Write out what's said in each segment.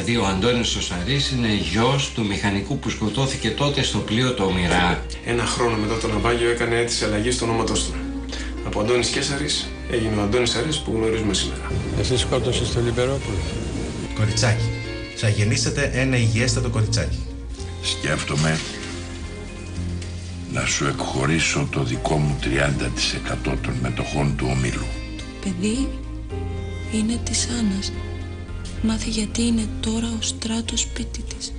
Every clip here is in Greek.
Δηλαδή ο Αντώνης ο Σαρής είναι γιος του μηχανικού που σκοτώθηκε τότε στο πλοίο το Ομηρά. Ένα χρόνο μετά το ναυάγιο έκανε αίτηση αλλαγής του ονόματός του. Από Αντώνης Κέσαρης έγινε ο Αντώνης Σαρής που γνωρίζουμε σήμερα. Εσύ σκότωσες τον Λιμπερόπουλο. Κοριτσάκι. Θα γεννήσετε ένα υγιέστατο κοριτσάκι. Σκέφτομαι να σου εκχωρήσω το δικό μου 30% των μετοχών του ομίλου. Το παιδί είναι της Άννας. Μάθει γιατί είναι τώρα ο Στράτος σπίτι της.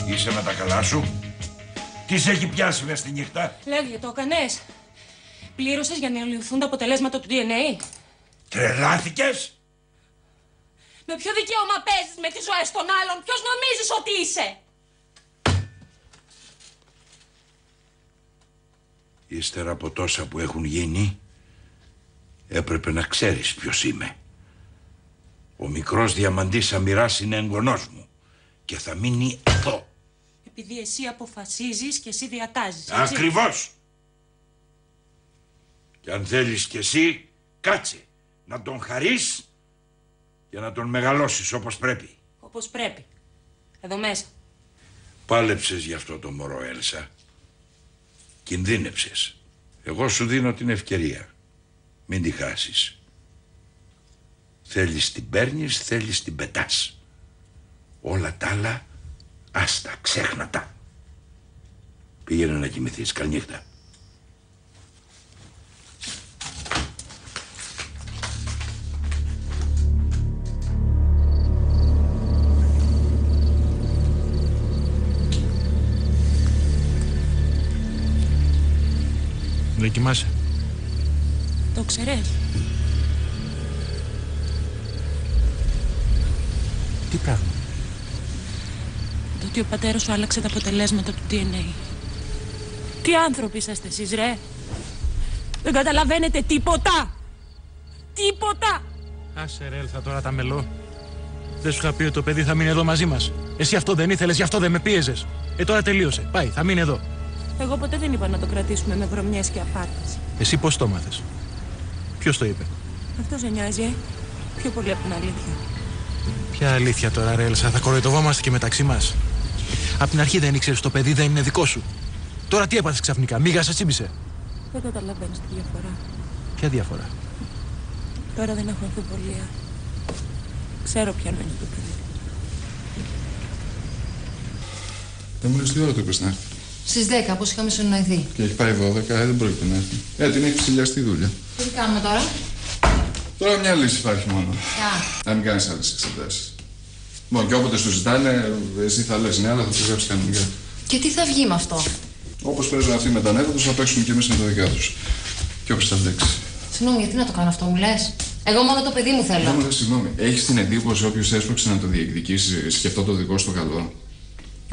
Είσαι με τα καλά σου? Τι σε έχει πιάσει μες στη νύχτα? Λέγε, το έκανες. Πλήρωσες για να ελευθούν τα αποτελέσματα του DNA. Τρελάθηκες? Με ποιο δικαίωμα παίζεις με τις ζωές των άλλων? Ποιος νομίζεις ότι είσαι? Ύστερα από τόσα που έχουν γίνει, έπρεπε να ξέρεις ποιος είμαι. Ο μικρός Διαμαντής Αμυράς είναι εγγονός μου και θα μείνει εδώ. Επειδή εσύ αποφασίζεις και εσύ διατάζεις, έτσι? Ακριβώς! Και αν θέλεις κι εσύ, κάτσε να τον χαρείς και να τον μεγαλώσεις όπως πρέπει. Όπως πρέπει. Εδώ μέσα. Πάλεψες γι' αυτό το μωρό, Έλσα. Κινδύνεψες. Εγώ σου δίνω την ευκαιρία. Μην τη χάσεις. Θέλεις την παίρνεις, θέλεις την πετάς. Όλα τα άλλα, άστα, ξέχνα τα. Πήγαινε να κοιμηθείς. Καληνύχτα. Δεν κοιμάσαι? Το ξέρεις? Τι πράγμα? Το ότι ο πατέρας σου άλλαξε τα αποτελέσματα του DNA. Τι άνθρωποι είσαστε εσείς, ρε? Δεν καταλαβαίνετε τίποτα! Τίποτα! Άσε ρε, Έλθα, τώρα τα μελώ. Δεν σου είχα πει ότι το παιδί θα μείνει εδώ μαζί μας? Εσύ αυτό δεν ήθελες, γι' αυτό δεν με πίεζες. Τώρα τελείωσε. Πάει, θα μείνει εδώ. Εγώ ποτέ δεν είπα να το κρατήσουμε με βρωμιές και απάτες. Εσύ πώς το μάθες? Ποιος το είπε? Αυτό σε νοιάζει, πιο πολύ από την αλήθεια. Ποια αλήθεια τώρα, ρε Έλσα? Θα κοροϊδευόμαστε και μεταξύ μας. Απ' την αρχή δεν ήξερες το παιδί δεν είναι δικό σου. Τώρα τι έπαθες ξαφνικά? Μίγα σε τσίμπησε? Δεν καταλαβαίνεις τη διαφορά. Ποια διαφορά? Τώρα δεν έχω αμφιβολία. Ξέρω ποιανό είναι το παιδί. Δεν μου λες τι ώρα το είπες να έρθει? Στις 10, πώς είχαμε συνοηθεί. Και έχει πάει 12, δεν πρόκειται να έρθει. Την έχει ψηλιαστεί η δουλειά. Τι κάνουμε τώρα? Τώρα μια λύση υπάρχει μόνο. Να μην κάνεις άλλες εξετάσεις. Μόνο και όποτε σου ζητάνε, εσύ θα λες ναι, αλλά θα τους γράψεις κανονικά. Και τι θα βγει με αυτό? Όπως παίζουν αυτοί με τα νεύρα τους, θα παίξουμε κι εμείς με τα δικά τους. Και όποιος θα αντέξει. Συγγνώμη, γιατί να το κάνω αυτό, μου λες? Εγώ μόνο το παιδί μου θέλω. Δεν μου λες, συγγνώμη. Έχεις την εντύπωση όποιος έσπρωξε να το διεκδικήσει, σκεφτό το δικό σου το καλό?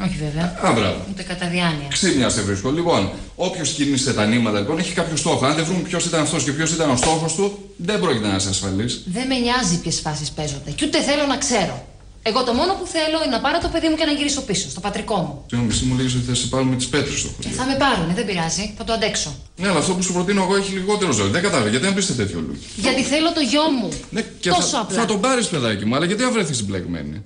Όχι βέβαια. Μπράβο. Ούτε κατά διάνοια. Ξύπνια σε βρίσκω. Λοιπόν, όποιος κίνησε τα νήματα λοιπόν έχει κάποιο στόχο. Αν δεν βρούμε ποιος ήταν αυτός και ποιος ήταν ο στόχος του, δεν πρόκειται να είσαι ασφαλής. Δεν με νοιάζει ποιες φάσεις παίζονται. Και ούτε θέλω να ξέρω. Εγώ το μόνο που θέλω είναι να πάρω το παιδί μου και να γυρίσω πίσω, στο πατρικό μου. Συγγνώμη, εσύ μου λέγεις ότι θα σε πάρουν με τις πέτρες στο χωριό. Θα με πάρουνε, δεν πειράζει, θα το αντέξω. Ναι, αλλά αυτό που σου προτείνω εγώ έχει λιγότερο ζόρι. Δεν κατάλαβα, γιατί να πεις τέτοιο Λούκι. Γιατί θέλω το γιο μου. Ναι, και τόσο απλά. Θα τον πάρεις, παιδάκι μου, αλλά γιατί να βρεθείς συμπλεγμένη.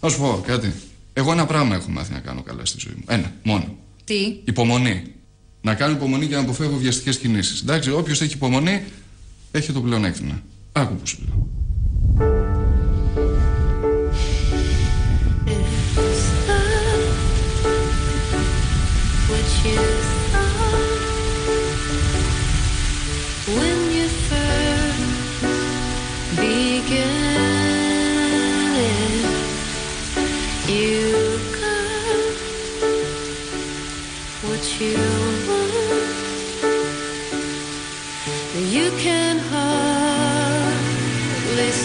Να σου πω κάτι. Εγώ ένα πράγμα έχω μάθει να κάνω καλά στη ζωή μου. Ένα, μόνο. Τι? Υπομονή. Να κάνω υπομονή και να αποφεύγω βιαστικές κινήσεις. Εντάξει, όποιος έχει υπομονή έχει το πλεονέκτημα. Άκου που σου λέω. You can hardly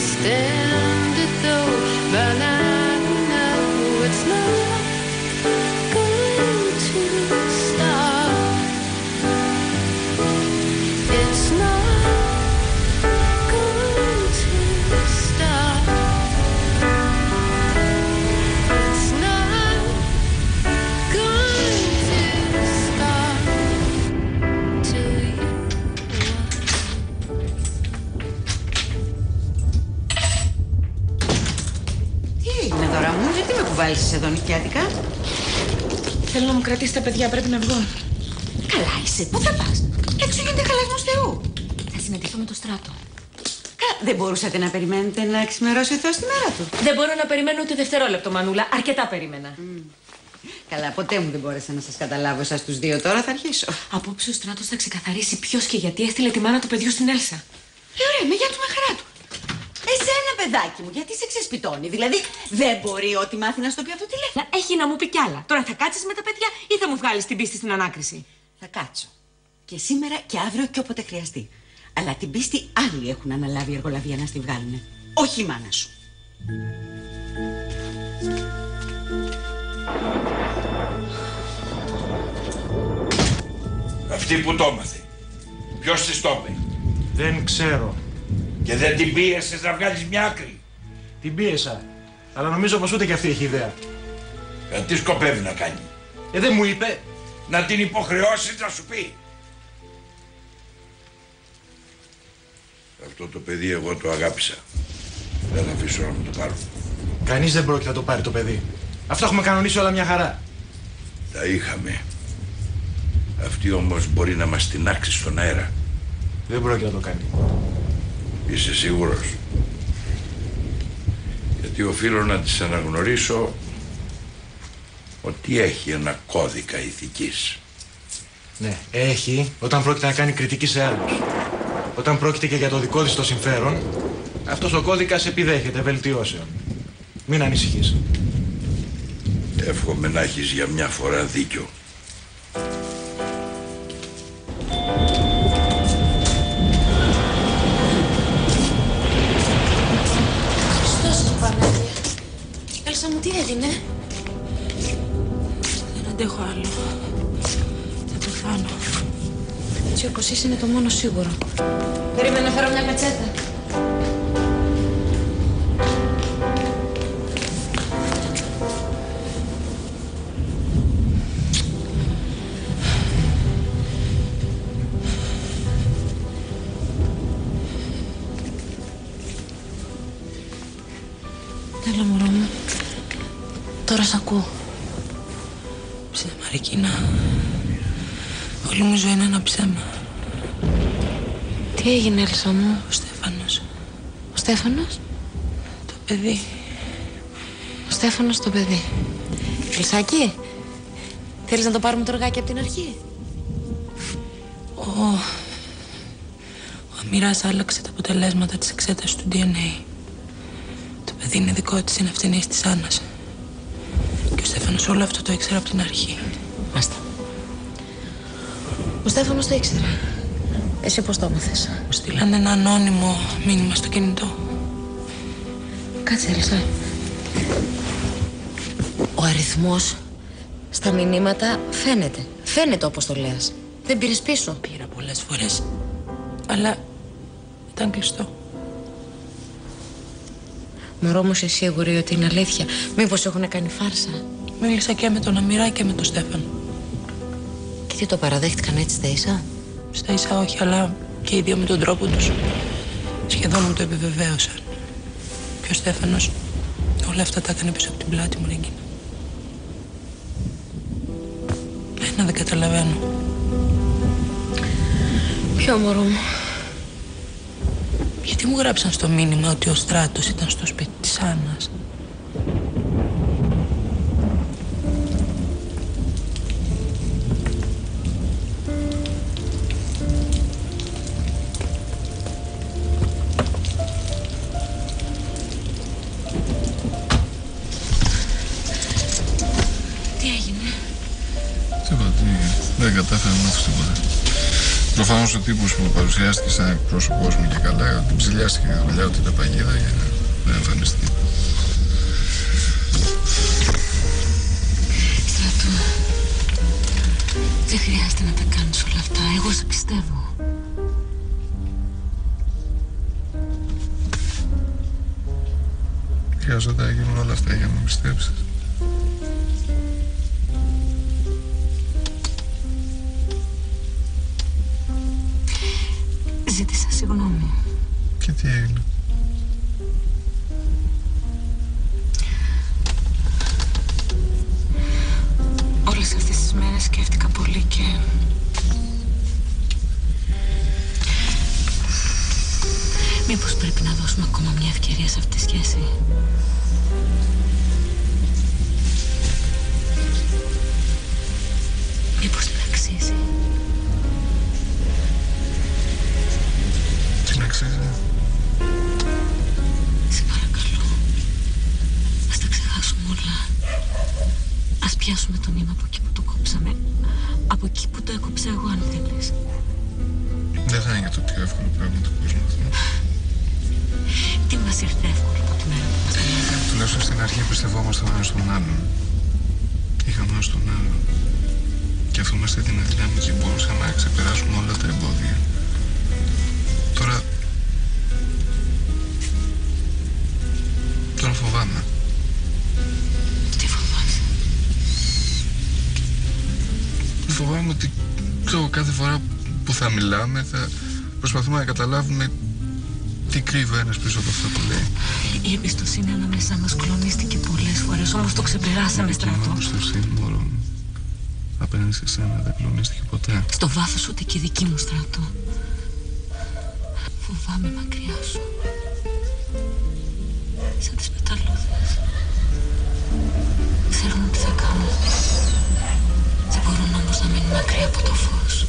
stand it though, but I know it's not going to stop. It's not going to stop. It's not going to stop till you. Γιατί με κουβάλισες εδώ νηκιάτικα? Θέλω να μου κρατήσει τα παιδιά, πρέπει να βγω. Καλά είσαι, πού θα πας? Έξω γίνεται χαλασμός Θεού. Θα συμμετείχω με το στράτο. Δεν μπορούσατε να περιμένετε να ξημερώσει ο Θεός τη μέρα του? Δεν μπορώ να περιμένω ούτε δευτερόλεπτο, Μανούλα. Αρκετά περίμενα. Καλά, ποτέ μου δεν μπόρεσα να σας καταλάβω εσάς τους δύο. Τώρα θα αρχίσω. Απόψε ο στράτος θα ξεκαθαρίσει ποιος και γιατί έστειλε τη μάνα του παιδιού στην Έλσα. Ωραία, με γεια του, με χαρά του. Εσένα, παιδάκι μου, γιατί σε ξεσπιτώνει? Δηλαδή, δεν μπορεί ό,τι μάθει να στο πει αυτό τηλέφωνο. Έχει να μου πει κι άλλα. Τώρα θα κάτσεις με τα παιδιά ή θα μου βγάλεις την πίστη στην ανάκριση? Θα κάτσω. Και σήμερα και αύριο και όποτε χρειαστεί. Αλλά την πίστη άλλοι έχουν αναλάβει εργολαβία να στη βγάλουνε. Όχι η μάνα σου. Αυτή που το έμαθε. Ποιος της το είπε? Δεν ξέρω. Και δεν την πίεσες να βγάλεις μια άκρη? Την πίεσα. Αλλά νομίζω πως ούτε κι αυτή έχει ιδέα. Τι σκοπεύει να κάνει? Δεν μου είπε. Να την υποχρεώσεις να σου πει. Αυτό το παιδί εγώ το αγάπησα. Δεν θα αφήσω να μου το πάρω. Κανείς δεν πρόκειται να το πάρει το παιδί. Αυτό έχουμε κανονίσει όλα μια χαρά. Τα είχαμε. Αυτή όμως μπορεί να μας τινάξει στον αέρα. Δεν πρόκειται να το κάνει. Είσαι σίγουρος? Γιατί οφείλω να της αναγνωρίσω ότι έχει ένα κώδικα ηθικής. Ναι, έχει όταν πρόκειται να κάνει κριτική σε άλλους. Όταν πρόκειται και για το δικό της το συμφέρον, αυτός ο κώδικας επιδέχεται βελτιώσεων. Μην ανησυχείς. Εύχομαι να έχεις για μια φορά δίκιο. Έλσα μου, τι έγινε? Δεν αντέχω άλλο. Θα πεθάνω. Έτσι όπως είσαι είναι το μόνο σίγουρο. Περίμενα να φέρω μια πετσέτα. Έλα, μωρό μου. Τώρα σ' ακούω. Ψέμα, Ρεκίνα. Όλη μου ζωή είναι ένα ψέμα. Τι έγινε, Έλσα μου? Ο Στέφανος. Ο Στέφανος? Το παιδί. Ο Στέφανος το παιδί. Ελσάκη, θέλεις να το πάρουμε το οργάκι από την αρχή? Ο Αμυράς άλλαξε τα αποτελέσματα της εξέτασης του DNA. Το παιδί είναι δικό της, είναι ευθυνής της Άννας. Και ο Στέφανος όλο αυτό το ήξερε από την αρχή. Άστα. Ο Στέφανος το ήξερε. Εσύ πώς το έμαθες? Μου στείλανε ένα ανώνυμο μήνυμα στο κινητό. Κάτσε, Έλσα. Ο αριθμός στα μηνύματα φαίνεται. Φαίνεται όπως το λες. Δεν πήρες πίσω? Πήρα πολλές φορές. Αλλά ήταν κλειστό. Μωρό μου, είσαι σίγουρη ότι είναι αλήθεια? Μήπως έχουν κάνει φάρσα? Μίλησα και με τον Αμυρά και με τον Στέφανο. Και τι, το παραδέχτηκαν έτσι στα ίσα? Στα ίσα όχι, αλλά και οι δύο με τον τρόπο τους σχεδόν μου το επιβεβαίωσαν. Και ο Στέφανος όλα αυτά τα έκανε πίσω από την πλάτη μου, Ρέγγινα. Ένα δεν καταλαβαίνω. Ποιο, μωρό μου? Γιατί μου γράψαν στο μήνυμα ότι ο Στράτος ήταν στο σπίτι της Άννας? Τι έγινε? Τίποτα, δεν κατάφερα να μάθω τίποτα. Προφανώς ο τύπος που παρουσιάστηκε σαν εκπρόσωπός μου και καλά, την ψηλιάστηκε τη δουλειά του, την παγίδα για να δεν εμφανιστεί. Στράτο, δεν χρειάζεται να τα κάνεις όλα αυτά. Εγώ σε πιστεύω. Χρειάζεται να γίνουν όλα αυτά για να με πιστέψεις. Ζήτησα συγγνώμη. Και τι έγινε? Όλες αυτές τις μέρες σκέφτηκα πολύ και... μήπως πρέπει να δώσουμε ακόμα μια ευκαιρία σε αυτή τη σχέση? Μήπως την αξίζει? Την αξίζει? Σε παρακαλώ, ας τα ξεχάσουμε όλα. Ας πιάσουμε το νήμα από εκεί που το κόψαμε. Από εκεί που το έκοψα εγώ, αν θέλεις. Δεν θα είναι το πιο εύκολο πράγμα του κόσμου αυτό. Τι μας ήρθε εύκολο από τη μέρα που μας μιλάμε? Τουλάχιστον στην αρχή πιστευόμαστε ο ένας στον άλλον. Είχαμε ένας τον άλλον. Και αυτό μας έδινε δύναμη και μπορούσαμε να ξεπεράσουμε όλα τα εμπόδια. Τώρα φοβάμαι. Τι φοβάσαι? Φοβάμαι ότι κάθε φορά που θα μιλάμε θα προσπαθούμε να καταλάβουμε τι κρύβει ο ένας πίσω από αυτό που λέει. Η εμπιστοσύνη ανάμεσά μας κλονίστηκε πολλές φορές, όμως το ξεπεράσαμε, Στράτο. Η εμπιστοσύνη, μωρό μου, απέναντι σε σένα δεν κλονίστηκε ποτέ. Στο βάθος ούτε και η δική μου, Στράτο. Φοβάμαι μακριά σου. Σαν τις πεταλούδες. Ξέρουν τι θα κάνω. Δεν μπορούν όμως να μείνουν μακριά από το φως.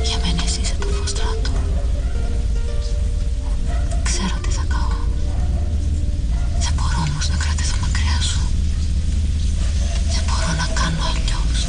Για μένα εσύ είσαι το φως, Στράτο. Ξέρω τι θα κάνω. Δεν μπορώ όμως να κρατηθώ μακριά σου. Δεν μπορώ να κάνω αλλιώς.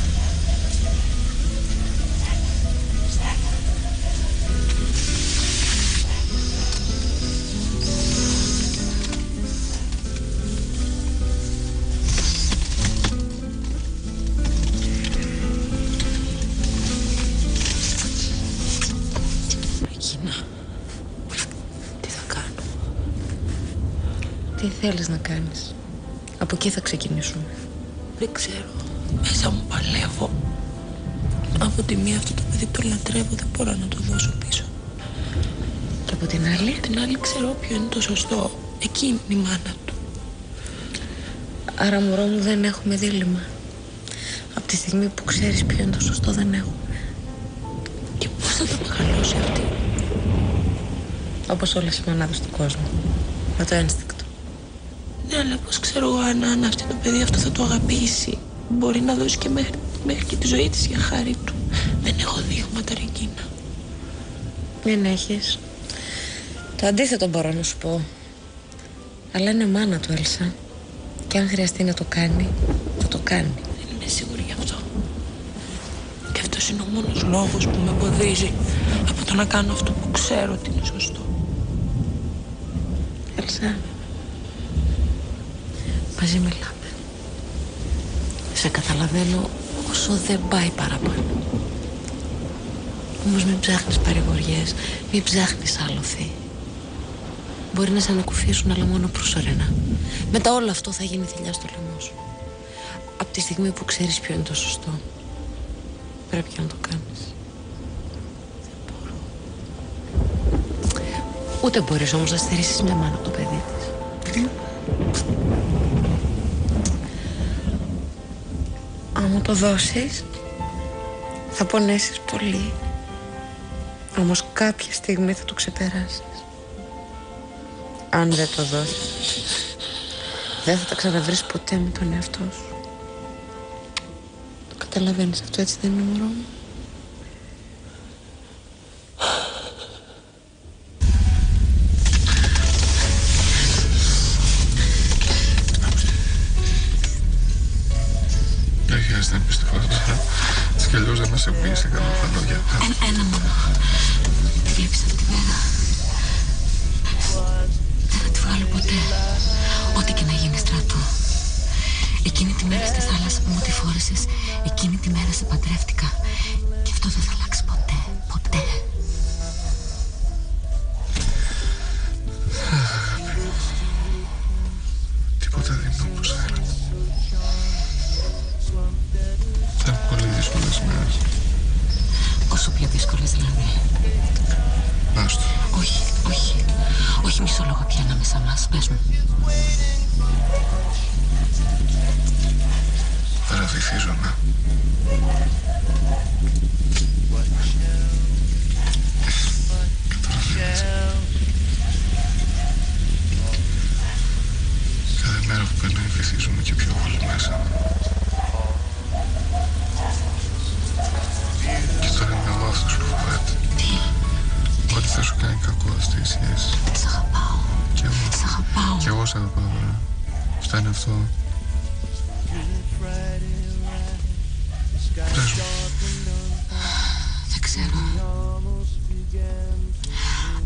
Τι θέλεις να κάνεις? Από εκεί θα ξεκινήσουμε. Δεν ξέρω. Μέσα μου παλεύω. Από τη μία αυτό το παιδί το λατρεύω, δεν μπορώ να το δώσω πίσω. Και από την άλλη? Από την άλλη ξέρω ποιο είναι το σωστό. Εκεί είναι η μάνα του. Άρα, μωρό μου, δεν έχουμε δίλημμα. Από τη στιγμή που ξέρεις ποιο είναι το σωστό, δεν έχουμε. Και πώς θα το μεγαλώσει αυτή? Όπως όλες οι μανάδες του κόσμου. Με το ένστικτο. Ναι, αλλά πώς ξέρω εγώ αν αυτή το παιδί αυτό θα το αγαπήσει? Μπορεί να δώσει και μέχρι και τη ζωή της για χάρη του. Δεν έχω δείγματα, Ρεγκίνα. Δεν έχεις. Το αντίθετο μπορώ να σου πω. Αλλά είναι μάνα του, Έλσα. Και αν χρειαστεί να το κάνει, θα το κάνει. Δεν είμαι σίγουρη γι' αυτό. Και αυτός είναι ο μόνος λόγος που με εμποδίζει από το να κάνω αυτό που ξέρω ότι είναι σωστό. Έλσα, μαζί μιλάμε. Σε καταλαβαίνω όσο δεν πάει παραπάνω. Όμως μην ψάχνεις παρηγοριές, μην ψάχνεις άλοθη. Μπορεί να σε ανακουφίσουν, αλλά μόνο προσωρινά. Μετά όλο αυτό θα γίνει θηλιά στο λαιμό σου. Από τη στιγμή που ξέρεις ποιο είναι το σωστό, πρέπει και να το κάνεις. Δεν μπορώ. Ούτε μπορείς όμως να στερήσεις μια μάνα από το παιδί της. Αν μου το δώσεις, θα πονέσεις πολύ. Όμως κάποια στιγμή θα το ξεπεράσεις. Αν δεν το δώσεις, δεν θα τα ξαναβρεις ποτέ με τον εαυτό σου. Το καταλαβαίνεις αυτό, έτσι δεν είναι, μωρό μου? Δεν χρειάζεται να πεις τίποτα τώρα. Έτσι κι αλλιώς δεν μας εμπνέεις σε κανένα λόγια. Ένα μόνο. Τη βλέπεις αυτή τη μέρα. Δεν θα τη βγάλω ποτέ. Ό,τι και να γίνει στρατό. Εκείνη τη μέρα στη θάλασσα που μου τη φόρεσες, εκείνη τη μέρα σε παντρεύτηκα. Και αυτό δεν θα αλλάξει ποτέ. Ποτέ. Αγάπη μου. Τίποτα δεν είναι όπως θέλαμε. Θα είναι πολύ δύσκολες μέρες. Όσο πιο δύσκολες δηλαδή. Άστο. Όχι, όχι. Όχι μισό λόγο πια ανάμεσα μας. Πες μου. Βυθίζομαι. Καταλαβαίνεις. Κάθε μέρα που περνάει βυθίζομαι και πιο πολύ μέσα. Και τώρα είμαι εγώ αυτός που φοβάται. Ότι θα σου κάνει κακό αυτή η σχέση. Σ' αγαπάω. Κι εγώ. Σ' αγαπάω. Κι εγώ σ' αγαπάω τώρα. Φτάνει αυτό. Πες μου. Δεν ξέρω.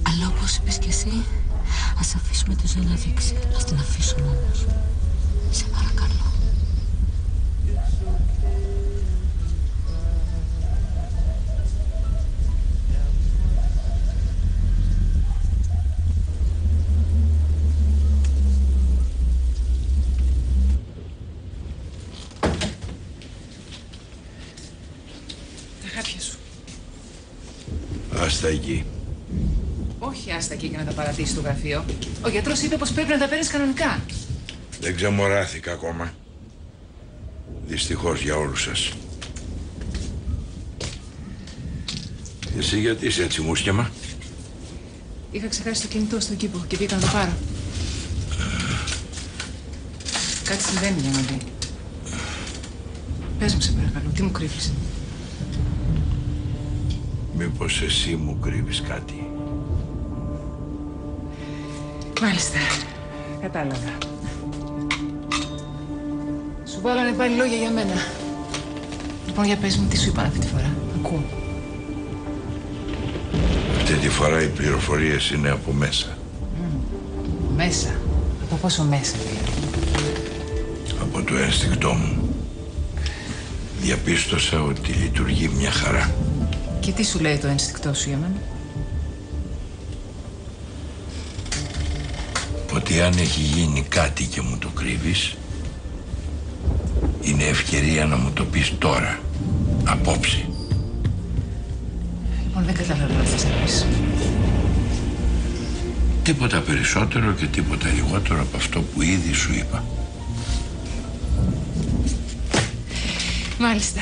Αλλά όπως είπες κι εσύ, ας αφήσουμε τη ζωή να δείξει. Ας την αφήσουμε όμως. Σε παρακαλώ. Άστα εκεί. Όχι άστα εκεί και να τα παρατήσεις στο γραφείο. Ο γιατρός είπε πως πρέπει να τα παίρνεις κανονικά. Δεν ξεμοράθηκα ακόμα. Δυστυχώς για όλους σας. Εσύ γιατί είσαι έτσι μουσκεμα? Είχα ξεχάσει το κινητό στον κήπο και πήγα να το πάρω. Κάτι συμβαίνει, Διαμαντή. Πες μου σε παρακαλώ, τι μου κρύβεις? Μήπως εσύ μου κρύβεις κάτι? Μάλιστα. Κατάλαβα. Σου βάλανε πάλι λόγια για μένα. Λοιπόν, για πες μου, τι σου είπαν αυτή τη φορά? Ακούω. Αυτή τη φορά οι πληροφορίες είναι από μέσα. Μέσα. Από πόσο μέσα, δηλαδή? Από το ένστικτό μου. Διαπίστωσα ότι λειτουργεί μια χαρά. Και τι σου λέει το ένστικτό σου για μένα? Ότι αν έχει γίνει κάτι και μου το κρύβεις, είναι ευκαιρία να μου το πεις τώρα, απόψε. Λοιπόν, δεν καταλαβαίνω τι θες να πεις. Τίποτα περισσότερο και τίποτα λιγότερο από αυτό που ήδη σου είπα. Μάλιστα.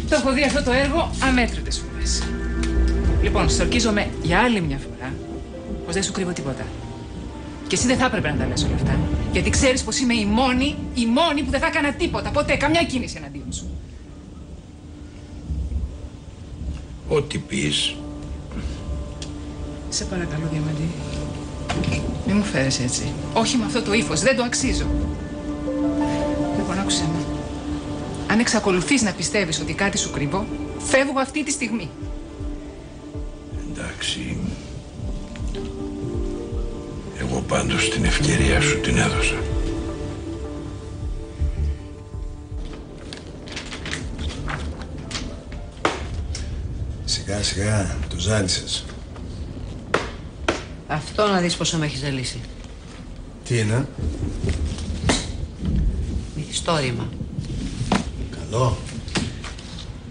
Το έχω δει αυτό το έργο αμέτρητες φορές. Λοιπόν, στορκίζομαι για άλλη μια φορά πως δεν σου κρύβω τίποτα. Και εσύ δεν θα έπρεπε να τα λες όλα αυτά. Γιατί ξέρεις πως είμαι η μόνη που δεν θα έκανα τίποτα. Ποτέ, καμιά κίνηση εναντίον σου. Ό,τι πεις. Σε παρακαλώ, Διαμαντή. Μη μου φέρεις έτσι. Όχι με αυτό το ύφος. Δεν το αξίζω. Λοιπόν, άκουσέ με. Αν εξακολουθείς να πιστεύεις ότι κάτι σου κρύβω, φεύγω αυτή τη στιγμή. Εντάξει. Εγώ πάντως την ευκαιρία σου την έδωσα. Σιγά σιγά, το ζάλισες. Αυτό να δεις πόσο με έχει ζαλίσει. Τι είναι? Μυθιστόρημα. Καλό.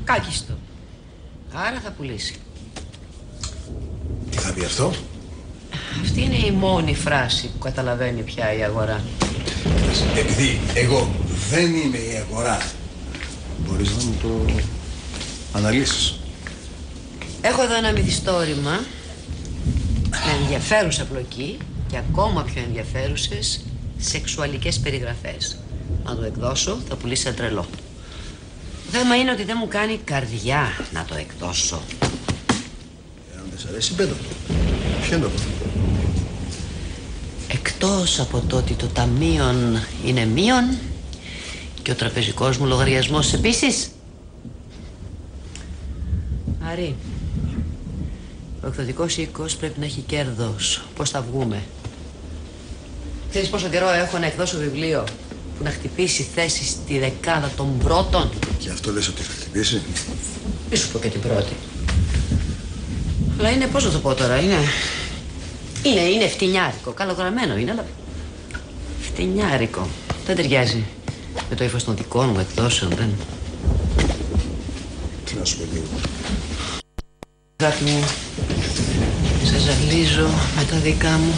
Κάκιστο. Άρα θα πουλήσει. Τι θα πει αυτό? Αυτή είναι η μόνη φράση που καταλαβαίνει πια η αγορά. Επειδή εγώ δεν είμαι η αγορά, μπορείς να μου το αναλύσεις? Έχω εδώ ένα μυθιστόρημα με ενδιαφέρουσα πλοκή και ακόμα πιο ενδιαφέρουσες σεξουαλικές περιγραφές. Να το εκδώσω θα πουλήσει σαν τρελό. Το θέμα είναι ότι δεν μου κάνει καρδιά να το εκδώσω. Αν δεν σ' αρέσει, πέτα το. Ποιο είναι το πρόβλημα? Εκτός από το ότι το ταμείον είναι μείον και ο τραπεζικός μου λογαριασμός επίσης. Άρη, ο εκδοτικός οίκος πρέπει να έχει κέρδος. Πώς θα βγούμε? Ξέρεις πόσο καιρό έχω να εκδώσω βιβλίο που να χτυπήσει θέση στη δεκάδα των πρώτων? Και αυτό λες ότι θα χτυπήσει? Μη σου πω και την πρώτη. Αλλά είναι, πώς να το πω τώρα, είναι φτηνιάρικο. Καλογραμμένο είναι, αλλά φτηνιάρικο. Δεν ταιριάζει με το ύφος των δικών μου εκδόσεων, δεν. Τι να σου πω λίγο? Αγάπη μου, σε ζαλίζω με τα δικά μου.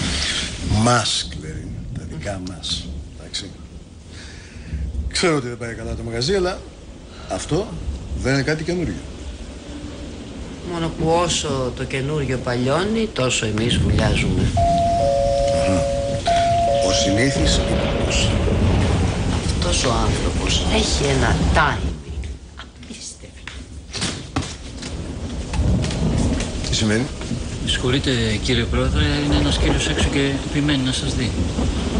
Μας, Κλέρι, τα δικά μας. Εντάξει. Ξέρω ότι δεν πάει καλά το μαγαζί, αλλά αυτό δεν είναι κάτι καινούριο. Μόνο που όσο το καινούριο παλιώνει, τόσο εμείς βουλιάζουμε. Ο συνήθις υπουργός. Αυτός ο άνθρωπος έχει ένα timing απίστευτο. Τι σημαίνει? Συγχωρείτε κύριε Πρόεδρε, είναι ένας κύριος έξω και επιμένει να σας δει.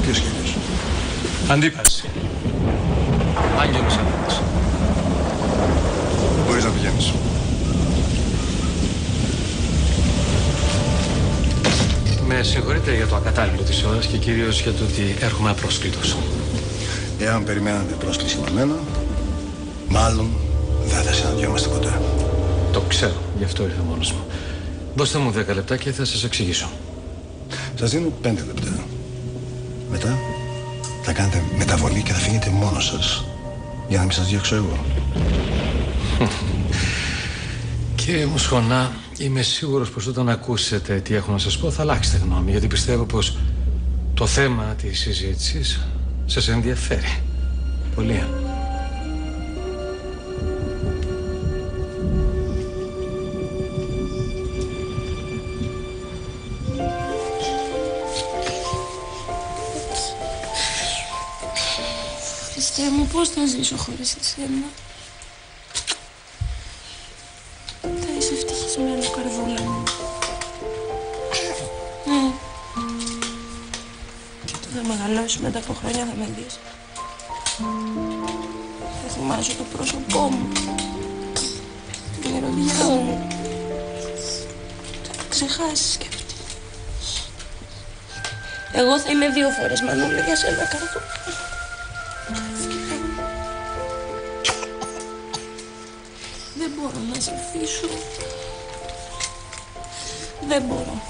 Ποιος κύριος? Αντίπαση. Άγγελος Αντίπαση. Μπορείς να πηγαίνεις. Με συγχωρείτε για το ακατάλληλο της ώρας και κυρίως για το ότι έρχομαι απρόσκλητος. Εάν περιμένατε πρόσκληση με μένα, μάλλον δεν θα συναντιόμαστε ποτέ. Το ξέρω, γι' αυτό ήρθα μόνος μου. Δώστε μου 10 λεπτά και θα σας εξηγήσω. Σας δίνω 5 λεπτά. Μετά θα κάνετε μεταβολή και θα φύγετε μόνος σας. Για να μην σας διώξω εγώ. Κύριε Μουσχωνά, είμαι σίγουρος πως όταν ακούσετε τι έχω να σας πω θα αλλάξετε γνώμη, γιατί πιστεύω πως το θέμα της συζήτησης σας ενδιαφέρει πολύ. Χριστέ μου, πώς θα ζήσω χωρίς εσένα? Θα είσαι ευτυχισμένο, καρδούλα μου. Θα μεγαλώσει μετά από χρόνια, θα με δεις. Θα θυμάσαι το πρόσωπό μου, τη μυρωδιά μου. Θα το ξεχάσεις κι αυτή. Εγώ θα είμαι 2 φορές μανούλα για σένα, καρδούλα. Δεν μπορώ να σε αφήσω. Δεν μπορώ.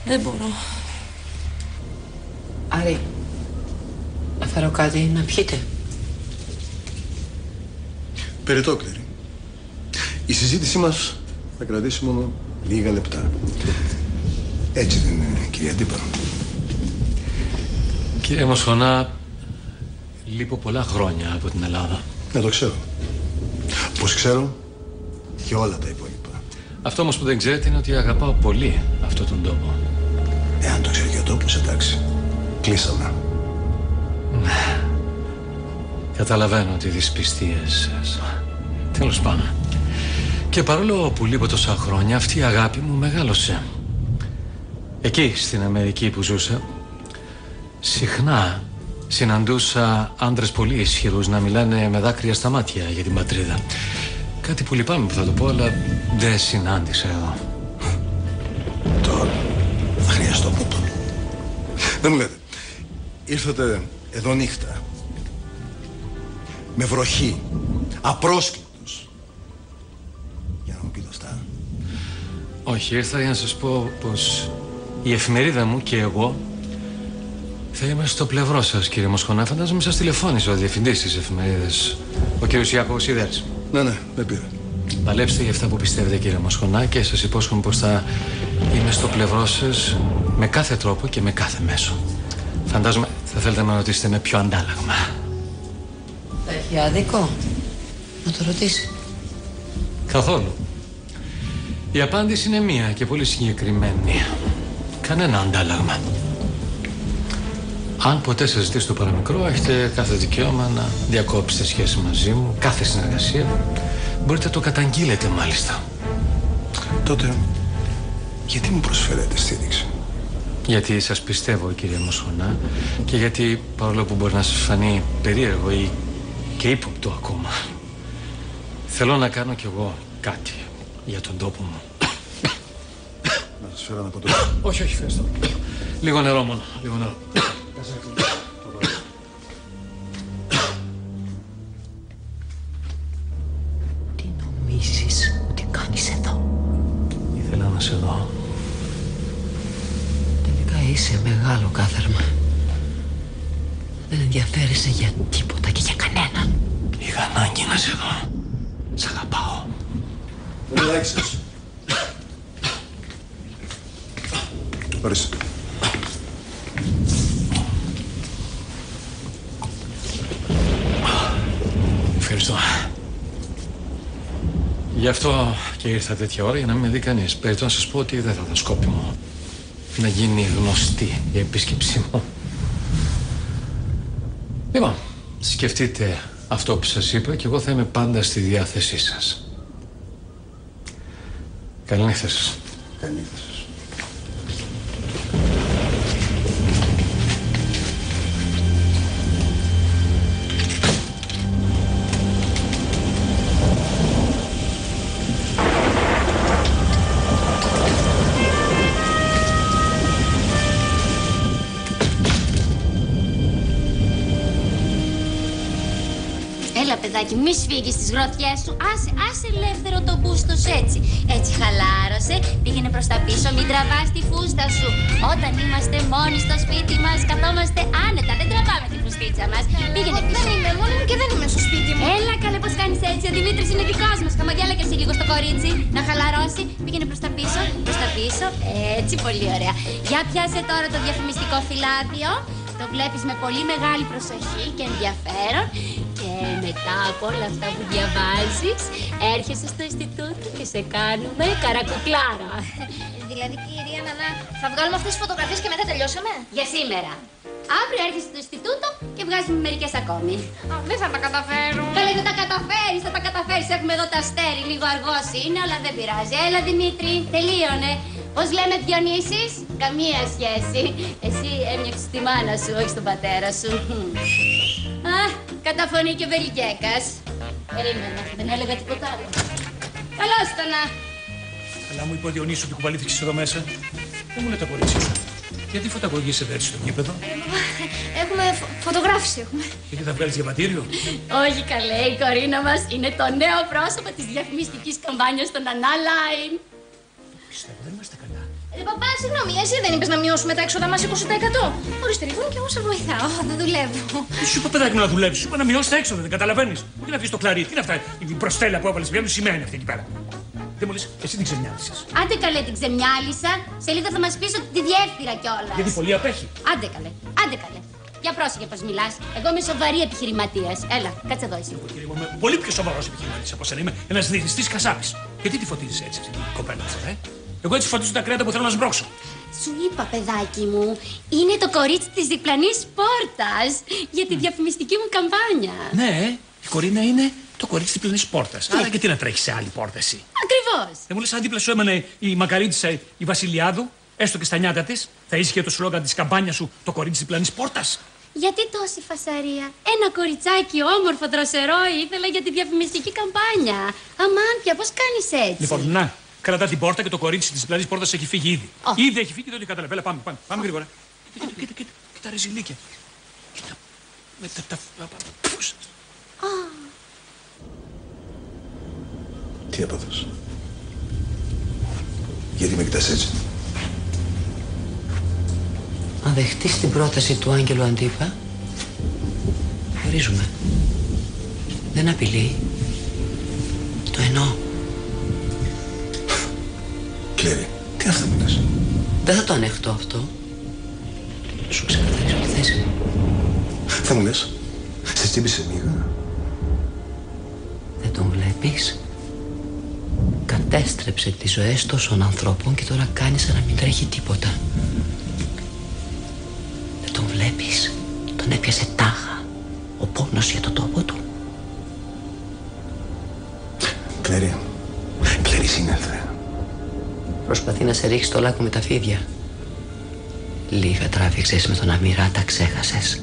Δεν μπορώ. Άρη, να φέρω κάτι να πιείτε. Περιττό, Κλέρι. Η συζήτησή μας θα κρατήσει μόνο λίγα λεπτά. Έτσι δεν είναι, κυρία Αντίπα? Κύριε Μοσχωνά, λείπω πολλά χρόνια από την Ελλάδα. Ναι, το ξέρω. Πώς ξέρω και όλα τα υπόλοιπα. Αυτό όμως που δεν ξέρετε είναι ότι αγαπάω πολύ αυτόν τον τόπο. Εάν το ξέρει και ο τόπος, εντάξει. Κλείσαμε. Ναι. Καταλαβαίνω τις δυσπιστίες σας. Τέλος πάντων. Και παρόλο που λείπω τόσα χρόνια, αυτή η αγάπη μου μεγάλωσε. Εκεί, στην Αμερική που ζούσα, συχνά συναντούσα άντρες πολύ ισχυρούς να μιλάνε με δάκρυα στα μάτια για την πατρίδα. Κάτι που λυπάμαι που θα το πω, αλλά δεν συνάντησα εδώ. Τώρα θα χρειαστώ ποτό. Δεν μου λέτε, ήρθατε εδώ νύχτα, με βροχή, απρόσκλητος, για να μου πείτε αυτά. Όχι, ήρθα για να σας πω πως η εφημερίδα μου και εγώ θα είμαστε στο πλευρό σας, κύριε Μοσχονά. Φαντάζομαι σας τηλεφώνησε ο διευθυντής της εφημερίδας, ο κύριος Ιάκωβος Σιδέρης. Ναι, με πήρε. Παλέψτε για αυτά που πιστεύετε, κύριε Μοσχονά, και σας υπόσχομαι πως θα είμαι στο πλευρό σας με κάθε τρόπο και με κάθε μέσο. Φαντάζομαι θα θέλετε να με ρωτήσετε με ποιο αντάλλαγμα. Θα έχει άδικο να το ρωτήσει? Καθόλου. Η απάντηση είναι μία και πολύ συγκεκριμένη. Κανένα αντάλλαγμα. Αν ποτέ σας ζητήσει το παραμικρό, έχετε κάθε δικαίωμα να διακόψετε σχέση μαζί μου, κάθε συνεργασία. Μπορείτε να το καταγγείλετε μάλιστα. Τότε, γιατί μου προσφέρετε στήριξη? Γιατί σας πιστεύω, κύριε Μοσχονά, και γιατί παρόλο που μπορεί να σας φανεί περίεργο ή και ύποπτο ακόμα, θέλω να κάνω κι εγώ κάτι για τον τόπο μου. Να σας φέρω ένα ποτό? Όχι, ευχαριστώ. Λίγο νερό μόνο, λίγο νερό. Τι νομίζεις ότι κάνεις εδώ? Ήθελα να σε δω. Τελικά είσαι μεγάλο κάθαρμα. Δεν ενδιαφέρεσαι για τίποτα και για κανέναν. Είχα ανάγκη να σε δω. Σ' αγαπάω. Relaxes. Ορίστε. Ευχαριστώ. Γι' αυτό και ήρθα τέτοια ώρα, για να μην με δει κανείς. Περιττώ να σας πω ότι δεν θα ήταν σκόπιμο να γίνει γνωστή η επίσκεψή μου. Λοιπόν, σκεφτείτε αυτό που σας είπα και εγώ θα είμαι πάντα στη διάθεσή σας. Καληνύχτα σας. Καληνύχτα σας. Παιδάκι, μη σφίγγεις τις γροθιές σου. Άσε ελεύθερο το μπούστος έτσι. Έτσι χαλάρωσε, πήγαινε προς τα πίσω, μην τραβάς τη φούστα σου. Όταν είμαστε μόνοι στο σπίτι μας, καθόμαστε άνετα, δεν τραβάμε τη φουστίτσα μας. Πήγαινε πίσω. Δεν είμαι μόνη μου και δεν είμαι στο σπίτι μου. Έλα καλέ, πως κάνεις έτσι, ο Δημήτρης είναι δικός μας. Χαμογέλα και εσύ λίγο στο κορίτσι, να χαλαρώσει. Πήγαινε προς τα πίσω, έτσι πολύ ωραία. Για πιάσε τώρα το διαφημιστικό φυλάδιο. Το βλέπεις με πολύ μεγάλη προσοχή και ενδιαφέρον και μετά από όλα αυτά που διαβάζεις έρχεσαι στο Ινστιτούτο και σε κάνουμε καρακουκλάρα. Δηλαδή, κυρία Νανά, θα βγάλουμε αυτές τις φωτογραφίες και μετά τελειώσαμε? Για σήμερα. Αύριο έρχεσαι στο Ινστιτούτο και βγάζουμε μερικές ακόμη. Δεν θα τα καταφέρω. Καλέ, δεν τα καταφέρεις, θα τα καταφέρεις. Έχουμε εδώ τα αστέρι, λίγο αργός είναι, αλλά δεν πειράζει. Έλα Δημήτρη, τελείωνε. Πώς λέμε Διονύσης? Καμία σχέση. Εσύ έμοιαξες τη μάνα σου, όχι στον πατέρα σου. Α, καταφωνεί και ο Βελικέκας. Περίμενα, δεν έλεγα τίποτα άλλο. Καλώς ήτανα. Αλλά μου είπε ο Διονύσης ότι κουβαλήθηκες εδώ μέσα. Δεν μου λέει τα κορίτσια σου. Γιατί φωταγωγείσαι έτσι στο γήπεδο? Έχουμε φωτογράφηση, έχουμε. Γιατί θα βγάλεις διαβατήριο? Όχι καλέ, η Κορίνα μας είναι το νέο πρόσωπο της διαφημιστικής καμπάνιας των Ανάλайн. Πιστεύω, δεν είμαστε καλά. Παπά, συγγνώμη, εσύ δεν είπες να μειώσουμε τα έξοδα μας 20%? Ορίστε λοιπόν και εγώ σε βοηθάω, δεν δουλεύω. Σου είπα παιδάκι μου να δουλεύεις, σου είπα να μειώσεις τα έξοδα, δεν καταλαβαίνεις. Τι να βγεις στο κλαρί, τι είναι αυτά, η προστέλα που έβαλες, ποια σημαίνει αυτή εκεί πέρα. Δεν μου λες, εσύ την ξεμιάλισες. Άντε καλέ, την ξεμιάλισα. Σε λίγο θα μας πεις ότι τη διέφθυρα κιόλας. Γιατί πολύ απέχει. Άντε καλέ, άντε καλέ. Για πρόσεχε πως μιλάς. Εγώ είμαι σοβαρή επιχειρηματίας. Έλα, κάτσε εδώ εσύ. Κύριε μου, είμαι πολύ πιο σοβαρός επιχειρηματής από σένα. Είμαι ένας διεθνιστής κασάπης. Γιατί τη φωτίζεις έτσι αυτή την κοπέλα της, Εγώ έτσι φωτίζω τα κρέατα που θέλω να σμπρώξω. Σου είπα, παιδάκι μου, είναι το κορίτσι της διπλανής πόρτας για τη διαφημιστική μου καμπάνια. Ναι, η Κορίνα είναι το κορίτσι της διπλανής πόρτας. Άρα γιατί να τρέχεις σε άλλη πόρτα εσύ? Ακριβώς. Δεν μου λες, αν δίπλα σου έμενε η Μακαρίτισσα, η Βασιλιάδου, έστω και στα νιάτα της, θα ίσχυε το σλόγγαν της καμπάνιας σου το κορίτσι της διπλανής πόρτας? Γιατί τόση φασαρία? Ένα κοριτσάκι όμορφο, δροσερό ήθελα για τη διαφημιστική καμπάνια. Αμάν πια, πώς κάνεις έτσι? Λοιπόν, να, κρατά την πόρτα και το κορίτσι της διπλανής πόρτας έχει φύγει ήδη. Ήδη έχει φύγει, δεν το καταλαβαίνω. Πάμε γρήγορα. Κοίτα, ρε ζηλίκια. Κοίτα, με τα... Τι έπαθες? Γιατί με κοιτάς έτσι? Αν δεχτείς την πρόταση του Άγγελου Αντίπα, χωρίζουμε. Δεν απειλεί. Το εννοώ. Κλέρι, τι αυτά που λες? Δεν θα το ανεχτώ αυτό. Σου ξεκαθαρίζω τη θέση μου. Θα μου λες, σε τσίμπησε μίγα. Δεν τον βλέπεις? Κατέστρεψε τις ζωές τόσων ανθρώπων και τώρα κάνει σαν να μην τρέχει τίποτα. Δεν τον βλέπεις? Τον έπιασε τάχα ο πόνος για το τόπο του. Κλέρι, Κλέρι σύνελθε. Προσπαθεί να σε ρίξει το λάκκο με τα φίδια. Λίγα τράβηξες με τον Αμυρά, τα ξέχασες.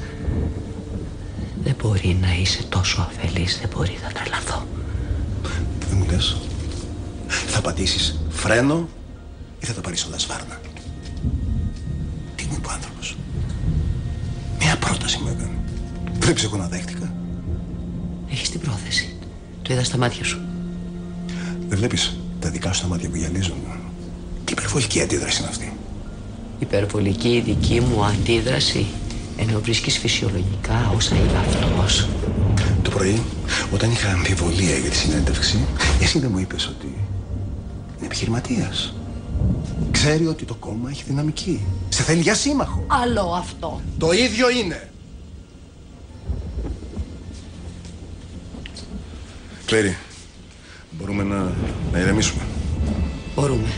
Δεν μπορεί να είσαι τόσο αφελής, δεν μπορεί, θα τρελαθώ. Δεν μου λες, θα πατήσεις φρένο ή θα τα πάρεις όλα σβάρνα? Τι μου είπε ο άνθρωπος? Μια πρόταση μου έκανε. Βλέπεις εγώ να δέχτηκα. Έχεις την πρόθεση. Το είδα στα μάτια σου. Δεν βλέπεις τα δικά σου τα μάτια που γυαλίζουν? Τι υπερβολική αντίδραση είναι αυτή? Υπερβολική η δική μου αντίδραση, ενώ βρίσκεις φυσιολογικά όσα είδα αυτός. Το πρωί, όταν είχα αμφιβολία για τη συνέντευξη, εσύ δεν μου είπες ότι είναι επιχειρηματίας. Ξέρει ότι το κόμμα έχει δυναμική. Σε θέλει για σύμμαχο. Άλλο αυτό. Το ίδιο είναι. Κλέρι, μπορούμε να ηρεμήσουμε? Μπορούμε.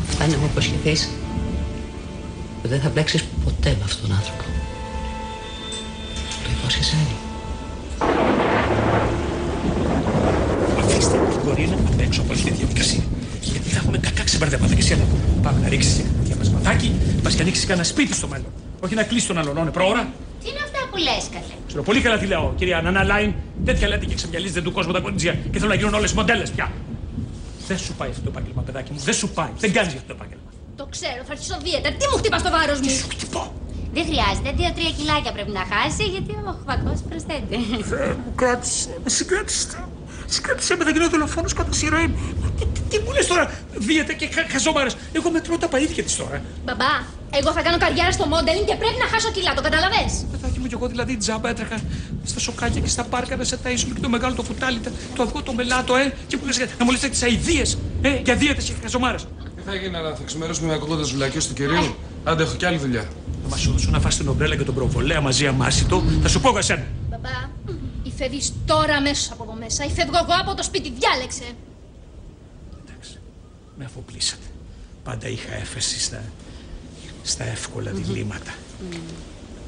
Αυτά είναι μου υποσχεθείς. Δεν θα μπλέξεις ποτέ με αυτόν τον άνθρωπο. Το υπόσχεσαι? Αφήστε την Κορίνα απ' έξω από αυτή τη διαδικασία. Γιατί θα έχουμε κακά ξεμπερδέματα και εσύ. Πάμε να ρίξεις ένα διαμεσματάκι, πας και ανοίξεις κανένα σπίτι στο μέλλον. Όχι να κλείσεις τον άλλον, είναι προώρα. Τι είναι αυτά που λες, καλέ? Ξέρω πολύ καλά τι λέω, κυρία Νανά Λάιν. Τέτοια λέτε και ξεμυαλίζετε του κόσμου τα κοντζία και θέλω να γίνουν όλες μοντέλες πια. Δεν σου πάει αυτό το επάγγελμα, παιδάκι μου. Δεν σου πάει. Δεν κάνεις αυτό το επάγγελμα. Το ξέρω, θα αρχίσω δίαιτα. Τι μου χτυπάς το βάρος μου? Τι σου χτυπώ? Δεν χρειάζεται, 2-3 κιλάκια πρέπει να χάσει, γιατί ο Χουβακός προσθέτει. Θεέ μου, κράτησε με, συγκράτησε. Συγκράτησε με, θα γίνω δολοφόνος κατά σειρά. Τι μου λες τώρα, δίαιτα και χαζόμαρες. Εγώ μετρώ τα παΐδια της τώρα. Μπαμπά, εγώ θα κάνω καριέρα στο modeling και πρέπει να χάσω κιλά, το καταλαβες? Παιδάκι μου, κι εγώ δηλαδή τζάμπα έτρεχα στα σοκάκια και στα πάρκα να σε ταΐσουμε και το μεγάλο το φουτάλι, το αυγό το μελάτο, και μου λες να μου λες τις αηδίες, για δίαιτες και χαζομάρες. Τι θα γίνει, αλλά θα ξημερώσουμε με ακούγοντας ζουλακιό του κυρίου? Άντε, έχω κι άλλη δουλειά. Θα μας σου δώσω να φας την ομπρέλα και τον προβολέα μαζί αμάσιτο, θα σου πω για σένα. Μπαμπά, ή φεύγεις τώρα αμέσως από εδώ μέσα, ή φεύγω εγώ από το σπίτι, διάλεξε. Εντάξει, με αφοπλίσατε. Πάντα είχα έφεση στα εύκολα διλήμματα.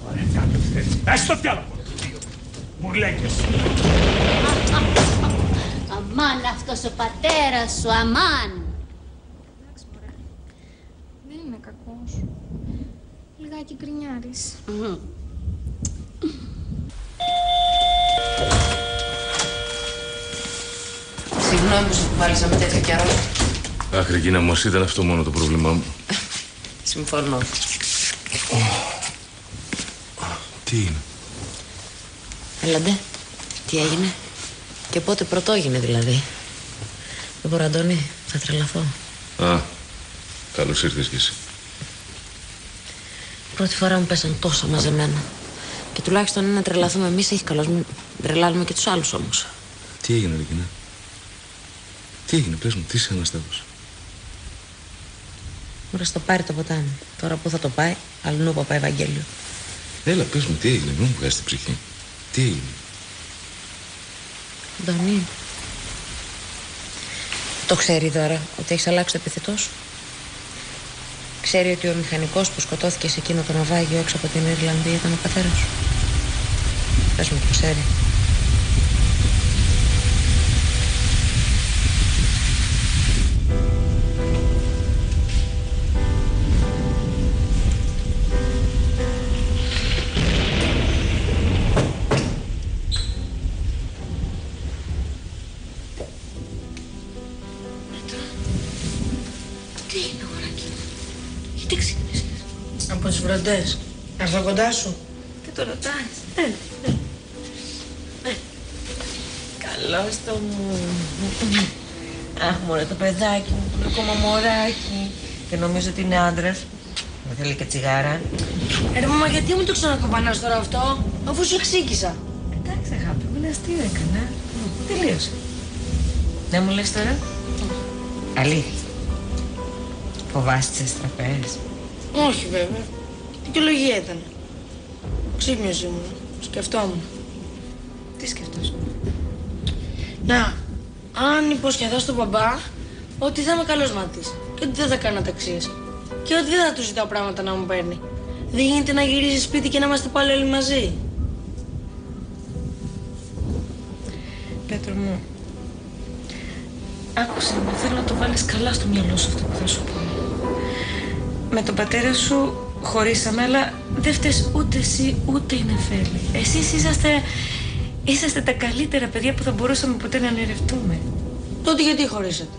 Ωραία, κάτω έτσι. Έστω τι άλλο. Μουρλέκες. Αμάν αυτός ο πατέρας σου, αμάν. Εντάξει, μωρέ. Δεν είναι κακός. Λιγάκι γκρινιάρης. Συγγνώμη που σου κουβάλισα με τέτοιο καιρό. Αχ, Ρεγίνα, όμως ήταν αυτό μόνο το πρόβλημά μου. Συμφωνώ. Τι είναι? Έλαντε, τι έγινε? Και πότε πρωτόγινε δηλαδή? Δεν μπορώ, Αντώνη, θα τρελαθώ. Α, καλώς ήρθες κι εσύ. Πρώτη φορά μου πέσαν τόσα μαζεμένα. Και τουλάχιστον είναι να τρελαθούμε εμείς, έχει καλώς, μην τρελάνουμε και τους άλλους όμως. Τι έγινε, Ρεγίνα? Τι έγινε, πες μου, τι σε αναστάτωσε? Μωρέ, στο πάρει το ποτάμι. Τώρα πού θα το πάει, αλλού παπά Ευαγγέλιο. Έλα, πες μου, τι έγινε, μην μου βγάζεις την ψυχή. Τι έγινε? Αντώνη, το ξέρει τώρα ότι έχεις αλλάξει το επιθετό σου? Ξέρει ότι ο μηχανικός που σκοτώθηκε σε εκείνο το ναυάγιο έξω από την Ιρλανδία ήταν ο πατέρας σου? Πες μου, το ξέρει? Τι είναι, αγοράκι μου? Γιατί ξύπνησες? Από τις βροντές. Έρθω κοντά σου. Και το ρωτάς? Καλώς το μου. Αχ, μωρέ, το παιδάκι μου που είναι ακόμα μωράκι. Και νομίζω ότι είναι άντρας. Δεν θέλει και τσιγάρα. Ρε μαμά, γιατί μου το ξανακοπανάς τώρα αυτό, αφού σου εξήγησα. Εντάξει, αγάπη μου, είναι αστείο έκανα. Τελείωσε. Δεν μου λες τώρα. Αλήθεια. Φοβάσαι τις εστραπές? Όχι βέβαια. Δικαιολογία ήταν. Ξύπνιος ήμουν. Σκεφτόμουν. Τι σκεφτόσαι? Να, αν υποσχεθώ στον μπαμπά ότι θα είμαι καλός μάτης και ότι δεν θα κάνω αταξίες και ότι δεν θα του ζητάω πράγματα να μου παίρνει. Δεν γίνεται να γυρίσει σπίτι και να είμαστε πάλι όλοι μαζί. Πέτρο μου, άκουσε με, θέλω να το βάλεις καλά στο μυαλό σου αυτό που θα σου πω. Με τον πατέρα σου χωρίσαμε, αλλά δεν φταίς ούτε εσύ ούτε η Νεφέλη. Εσείς είσαστε τα καλύτερα παιδιά που θα μπορούσαμε ποτέ να ονειρευτούμε. Τότε γιατί χωρίσατε?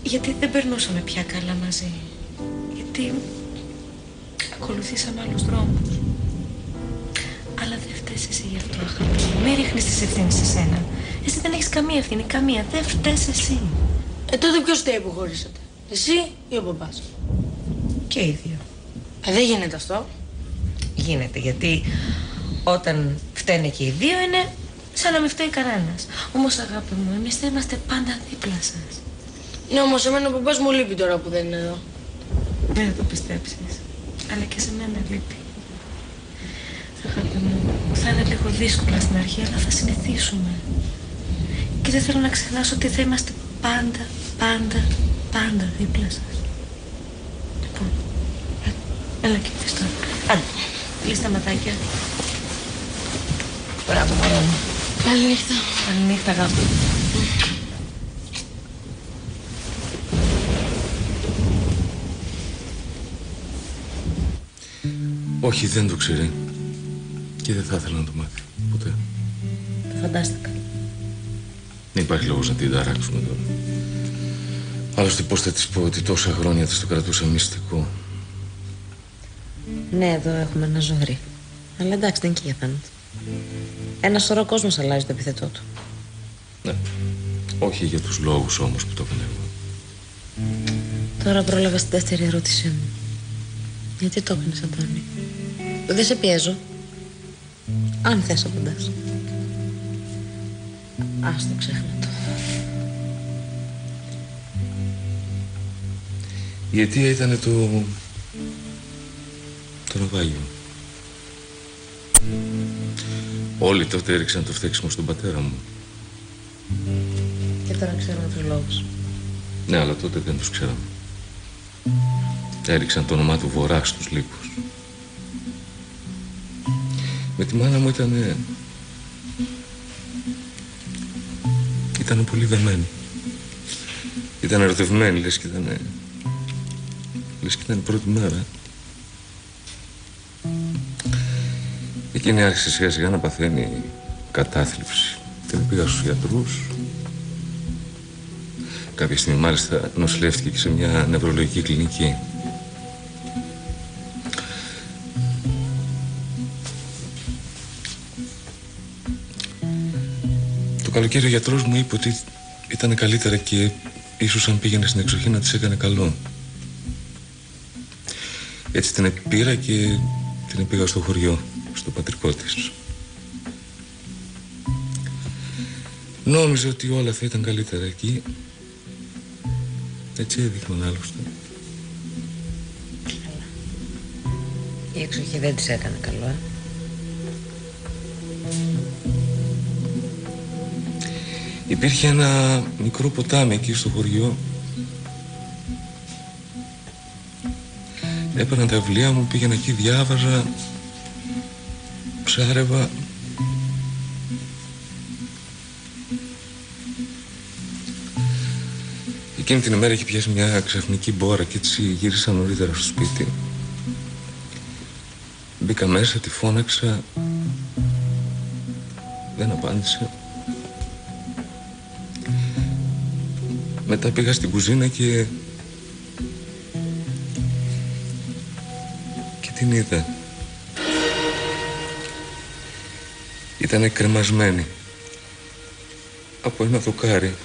Γιατί δεν περνούσαμε πια καλά μαζί. Γιατί ακολουθήσαμε άλλους δρόμους. Αλλά δεν φταίς εσύ γι' αυτό, αγάπη μου. Μην ρίχνεις τις ευθύνες σε σένα. Εσύ δεν έχεις καμία ευθύνη, καμία. Δεν φταίς εσύ. Τότε ποιος φταίει που χωρίσατε? Εσύ ή ο μπαμπάς? Και οι δύο. Δεν γίνεται αυτό. Γίνεται, γιατί όταν φταίνε και οι δύο είναι σαν να μην φταίει κανένας. Όμως, αγάπη μου, εμείς θα είμαστε πάντα δίπλα σας. Ναι, όμως εμένα ο μπαμπάς μου λείπει τώρα που δεν είναι εδώ. Δεν θα το πιστέψεις. Αλλά και σε μένα λείπει. Αγάπη μου, θα είναι λίγο δύσκολα στην αρχή, αλλά θα συνηθίσουμε. Και δεν θέλω να ξεχνάς ότι θα είμαστε πάντα δίπλα σας. Λοιπόν, έλα και πεις τώρα. Άντε, κλείς τα ματάκια. Μπράβο, μωρό μου. Καλή νύχτα. Καλή νύχτα, αγάπη. Όχι, δεν το ξέρει. Και δεν θα ήθελα να το μάθει. Ποτέ. Το φαντάστηκα. Δεν υπάρχει λόγος να την ταράξουμε τώρα. Άλλωστε πώς θα της πω ότι τόσα χρόνια της το κρατούσα μυστικό. Ναι, εδώ έχουμε ένα ζόρι. Αλλά εντάξει, δεν είναι και για θάνατο. Ένα σωρό κόσμος αλλάζει το επιθετό του. Ναι. Όχι για τους λόγους όμως που το έκανα εγώ. Τώρα πρόλαβα στην δεύτερη ερώτησή μου. Γιατί το έκανες, Αντώνη? Δεν σε πιέζω. Αν θες απαντάς. Ας το ξέχνα το. Η αιτία ήταν το ναυάγιο. Όλοι τότε έριξαν το φταίξιμο στον πατέρα μου. Και τώρα ξέρουμε τους λόγους. Ναι, αλλά τότε δεν τους ξέραμε. Έριξαν το όνομά του Βορρά στους λύκους. Με τη μάνα μου ήταν πολύ δεμένη. Ήταν ερωτευμένη, λες και ήταν η πρώτη μέρα. Εκείνη άρχισε σιγά σιγά να παθαίνει κατάθλιψη. Την πήγα στους γιατρούς. Κάποια στιγμή μάλιστα νοσηλεύτηκε και σε μια νευρολογική κλινική. Το καλοκαίρι ο γιατρός μου είπε ότι ήταν καλύτερα και ίσως αν πήγαινε στην εξοχή να της έκανε καλό. Έτσι την πήρα και την πήγα στο χωριό, στο πατρικό της. Νόμιζε ότι όλα θα ήταν καλύτερα εκεί. Έτσι έδειχναν άλλωστε. Η εξοχή δεν της έκανε καλό, Υπήρχε ένα μικρό ποτάμι εκεί στο χωριό. Έπαιρνα τα βιβλία μου, πήγαινα εκεί, διάβαζα, ψάρευα. Εκείνη την ημέρα είχε πιάσει μια ξαφνική μπόρα και έτσι γύρισα νωρίτερα στο σπίτι. Μπήκα μέσα, τη φώναξα, δεν απάντησε. Μετά πήγα στην κουζίνα και την είδα. Ήτανε κρεμασμένη. από ένα δοκάρι.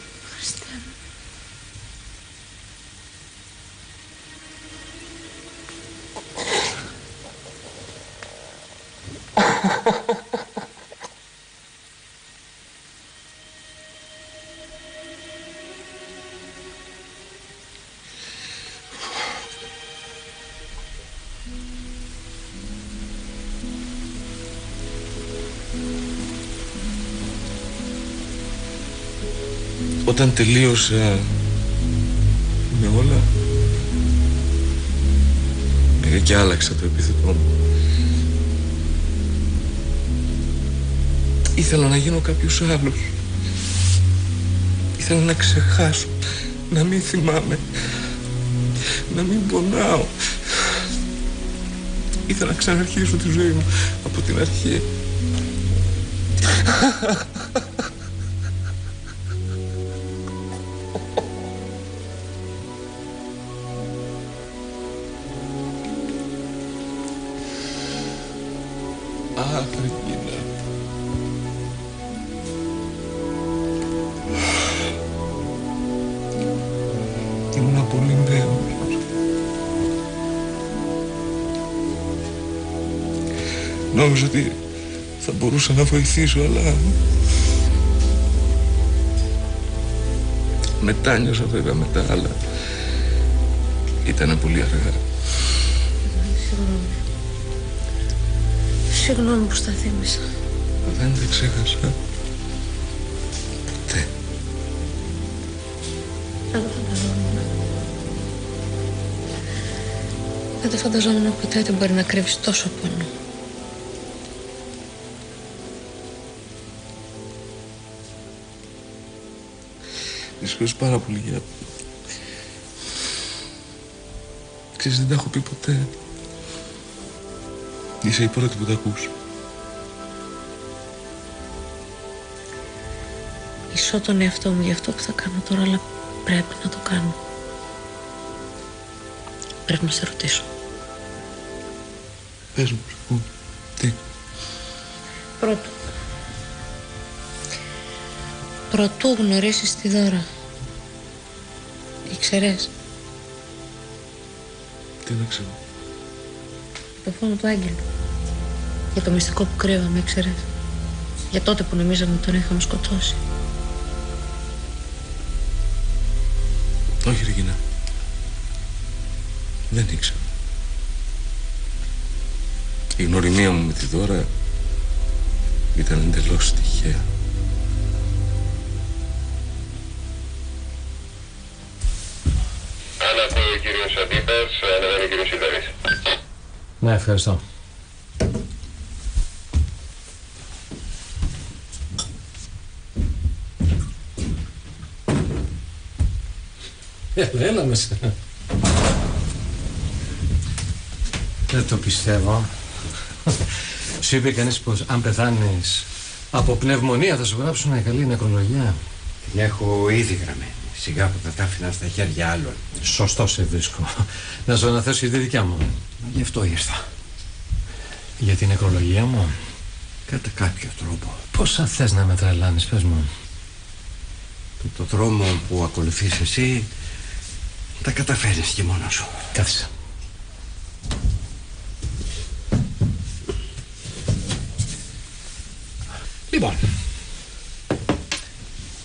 Όταν τελείωσα με όλα, πήγα και άλλαξα το επίθετό μου. Ήθελα να γίνω κάποιος άλλος. Ήθελα να ξεχάσω, να μην θυμάμαι, να μην πονάω. Ήθελα να ξαναρχίσω τη ζωή μου από την αρχή. Ήμουν πολύ νέος. Νόμιζα ότι θα μπορούσα να βοηθήσω, αλλά μετάνιωσα βέβαια με τα άλλα. Ήτανε πολύ αργά. Συγγνώμη που στα θύμισα. Δεν τα ξέχασα. Ποτέ. Δεν το φανταζόμουν ποτέ ότι μπορεί να κρύβεις τόσο πόνο. Δυσκολεύεις πάρα πολύ για... Ξέρεις, δεν τα έχω πει ποτέ. Είσαι η πρώτη που τα ακούς. Ισώ τον εαυτό μου για αυτό που θα κάνω τώρα, αλλά πρέπει να το κάνω. Πρέπει να σε ρωτήσω. Πες μου, τι. Πρώτο. Πρωτού γνωρίσεις τη Δώρα. Ήξερες? Τι να ξέρω. Το φόνο του Άγγελου. Για το μυστικό που κρύβαμε, ήξερες? Για τότε που νομίζαμε τον είχαμε σκοτώσει. Όχι, Ρεγίνα. Δεν ήξερα. Η γνωριμία μου με τη Δώρα ήταν εντελώς τυχαία. Αν ακούει ο κύριος Αντίπας, ανεβαίνει ο κύριος Ιδαρής. Ναι, ευχαριστώ. Έλα μέσα. Δεν το πιστεύω. Σου είπε κανείς πως αν πεθάνεις από πνευμονία θα σου γράψουν μια καλή νεκρολογία? Την έχω ήδη γραμμένη. Σιγά που θα τα άφηνα στα χέρια άλλων. Σωστό σε βρίσκω. Να σου αναθέσω τη δικιά μου. Γι' αυτό ήρθα. Για την νεκρολογία μου? Κατά κάποιο τρόπο. Πόσα θες να με τρελάνεις, πες μου. Το δρόμο που ακολουθείς εσύ τα καταφέρνεις και μόνος σου. Κάθισε. Λοιπόν,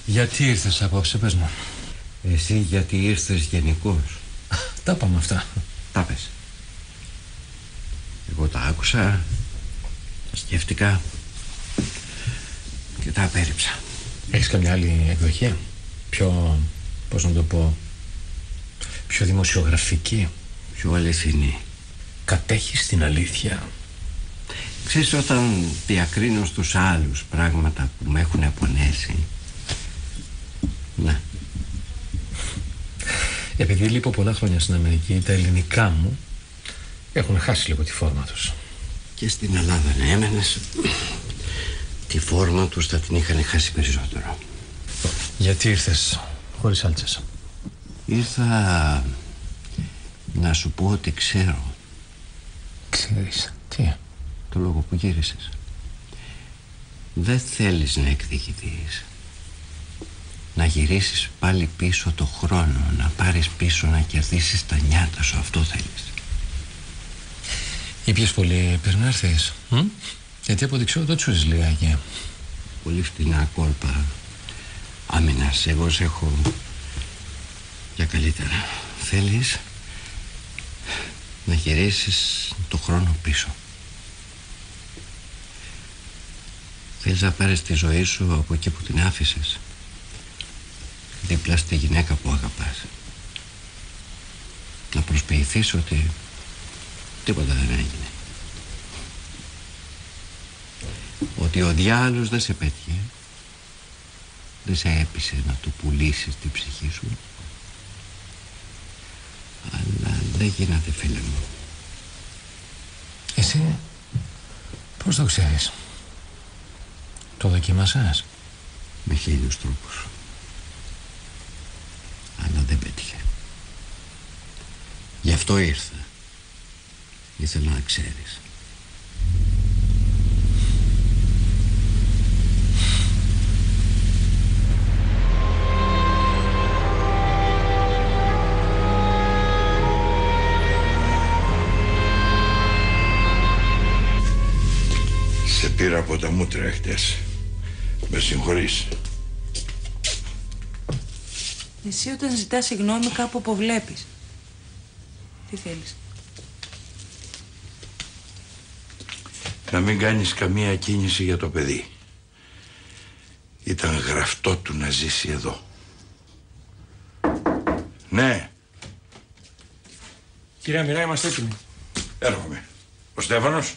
γιατί ήρθες απόψε, πες μου. Εσύ γιατί ήρθες γενικώς. Τα πάμε αυτά. Τα πες. Εγώ τα άκουσα, τα σκέφτηκα και τα απέρριψα. Έχεις καμιά άλλη εκδοχή? Πιο, πώς να το πω, πιο δημοσιογραφική? Πιο αληθινή. Κατέχεις την αλήθεια? Ξέρεις, όταν διακρίνω στους άλλους πράγματα που με έχουν απονέσει. Ναι. Επειδή λείπω πολλά χρόνια στην Αμερική, τα ελληνικά μου έχουν χάσει λίγο τη φόρμα τους. Και στην Ελλάδα να έμενες, τη φόρμα τους θα την είχαν χάσει περισσότερο. Γιατί ήρθες χωρίς άλτσες? Ήρθα να σου πω ότι ξέρω. Ξέρεις τι? Το λόγο που γύρισες. Δεν θέλεις να εκδικηθείς. να γυρίσεις πάλι πίσω το χρόνο, να πάρεις πίσω, να κερδίσεις τα νιάτα σου. Αυτό θέλεις. Ήπιες πολύ πριν να έρθεις? Γιατί από ό,τι ξέρω το τσούζεις λιγάκι. Πολύ φτηνά κόλπα άμυνας. Εγώ σε έχω για καλύτερα. Θέλεις να γυρίσεις το χρόνο πίσω. Θέλεις να πάρεις τη ζωή σου από εκεί που την άφησες, δίπλα στη γυναίκα που αγαπάς. Να προσποιηθείς ότι τίποτα δεν έγινε, ότι ο διάολος δεν σε πέτυχε, δεν σε έπεισε να του πουλήσεις την ψυχή σου. Αλλά δεν γίνεται, φίλε μου. Εσύ πώς το ξέρεις? Το δοκίμασες? Με 1000 τρόπους. Αλλά δεν πέτυχε. Γι' αυτό ήρθα. Ήθελα να ξέρεις. Σε πήρα από τα μούτρα χτες. Με συγχωρείς. Εσύ όταν ζητάς συγγνώμη κάπου αποβλέπεις. Τι θέλεις? Να μην κάνεις καμία κίνηση για το παιδί. Ήταν γραφτό του να ζήσει εδώ. Ναι. Κυρία Μοιρά, είμαστε έτοιμοι. Έρχομαι. Ο Στέφανος?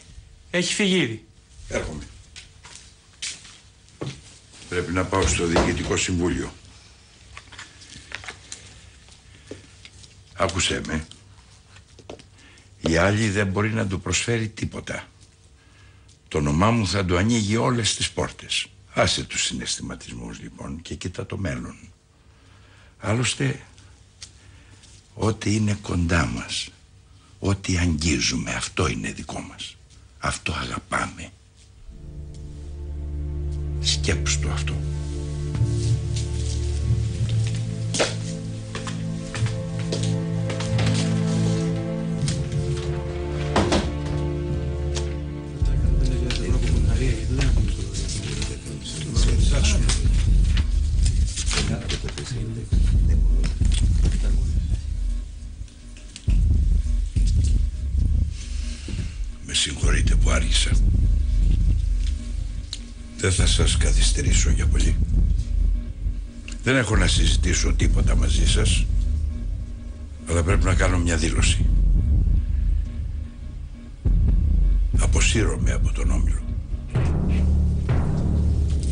Έχει φύγει ήδη. Έρχομαι. Πρέπει να πάω στο Διοικητικό Συμβούλιο. Άκουσέ με. Η άλλη δεν μπορεί να του προσφέρει τίποτα. Το όνομά μου θα του ανοίγει όλες τις πόρτες. Άσε τους συναισθηματισμούς λοιπόν και κοίτα το μέλλον. Άλλωστε, ό,τι είναι κοντά μας, ό,τι αγγίζουμε, αυτό είναι δικό μας. Αυτό αγαπάμε. Σκέψου το αυτό. Με συγχωρείτε που άργησα. Δεν θα σας καθυστερήσω για πολύ. Δεν έχω να συζητήσω τίποτα μαζί σας, αλλά πρέπει να κάνω μια δήλωση. Αποσύρωμαι από τον Όμιλο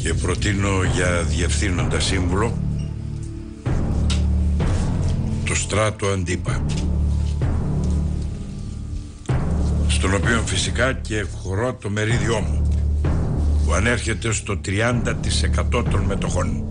και προτείνω για διευθύνοντα σύμβουλο το Στράτο Αντίπα, στον οποίο φυσικά και χωρώ το μερίδιό μου, που ανέρχεται στο 30% των μετοχών.